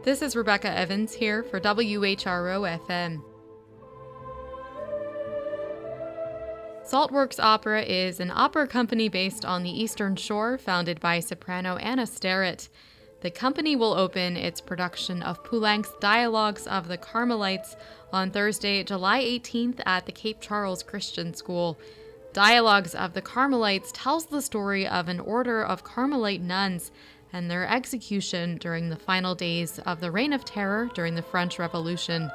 This is Rebecca Evans here for WHRO-FM. Saltworks Opera is an opera company based on the Eastern Shore founded by soprano Anna Sterrett. The company will open its production of Poulenc's Dialogues of the Carmelites on Thursday, July 18th at the Cape Charles Christian School. Dialogues of the Carmelites tells the story of an order of Carmelite nuns and their execution during the final days of the Reign of Terror during the French Revolution.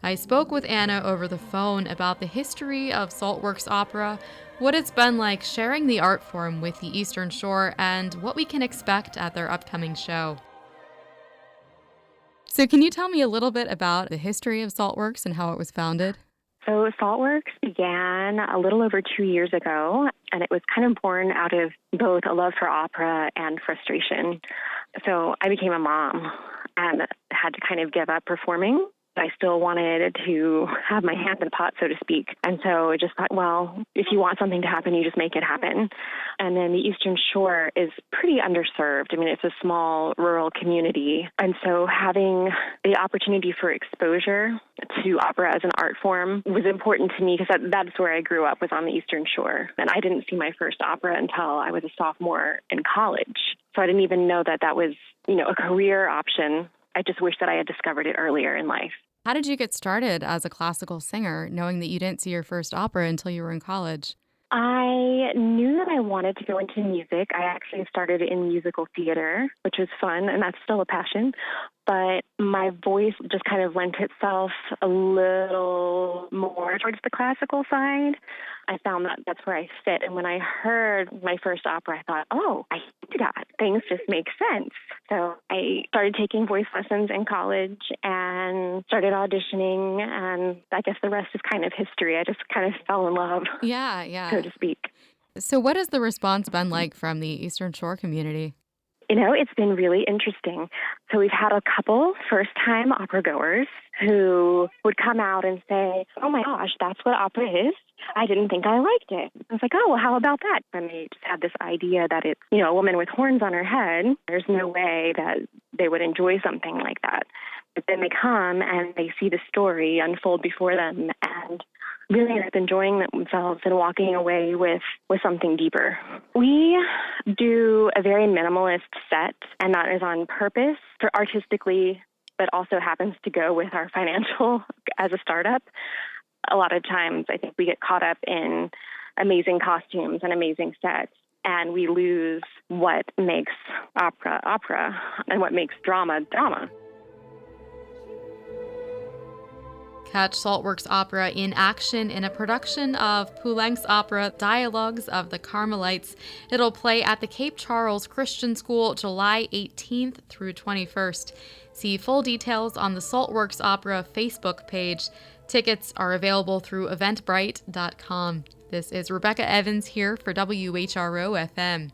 I spoke with Anna over the phone about the history of Saltworks Opera, what it's been like sharing the art form with the Eastern Shore, and what we can expect at their upcoming show. So can you tell me a little bit about the history of Saltworks and how it was founded? So Saltworks began a little over 2 years ago, and it was kind of born out of both a love for opera and frustration. So I became a mom and had to kind of give up performing. I still wanted to have my hand in the pot, so to speak. And so I just thought, well, if you want something to happen, you just make it happen. And then the Eastern Shore is pretty underserved. I mean, it's a small rural community. And so having the opportunity for exposure to opera as an art form was important to me because that's where I grew up, was on the Eastern Shore. And I didn't see my first opera until I was a sophomore in college. So I didn't even know that that was, a career option. I just wish that I had discovered it earlier in life. How did you get started as a classical singer, knowing that you didn't see your first opera until you were in college? I knew that I wanted to go into music. I actually started in musical theater, which was fun, and that's still a passion. But my voice just kind of lent itself a little more towards the classical side. I found that that's where I fit. And when I heard my first opera, I thought, oh, I do that. Things just make sense. So I started taking voice lessons in college and started auditioning. And I guess the rest is kind of history. I just kind of fell in love, so to speak. So what has the response been like from the Eastern Shore community? It's been really interesting. So we've had a couple first-time opera goers who would come out and say, oh my gosh, that's what opera is. I didn't think I liked it. I was like, oh, well, how about that? And they just had this idea that it's, a woman with horns on her head. There's no way that they would enjoy something like that. But then they come and they see the story unfold before them and really end up enjoying themselves and walking away with something deeper. We do a very minimalist set, and that is on purpose for artistically, but also happens to go with our financial as a startup. A lot of times I think we get caught up in amazing costumes and amazing sets, and we lose what makes opera opera and what makes drama drama. Catch Saltworks Opera in action in a production of Poulenc's opera Dialogues of the Carmelites. It'll play at the Cape Charles Christian School July 18th through 21st. See full details on the Saltworks Opera Facebook page. Tickets are available through eventbrite.com. This is Rebecca Evans here for WHRO-FM.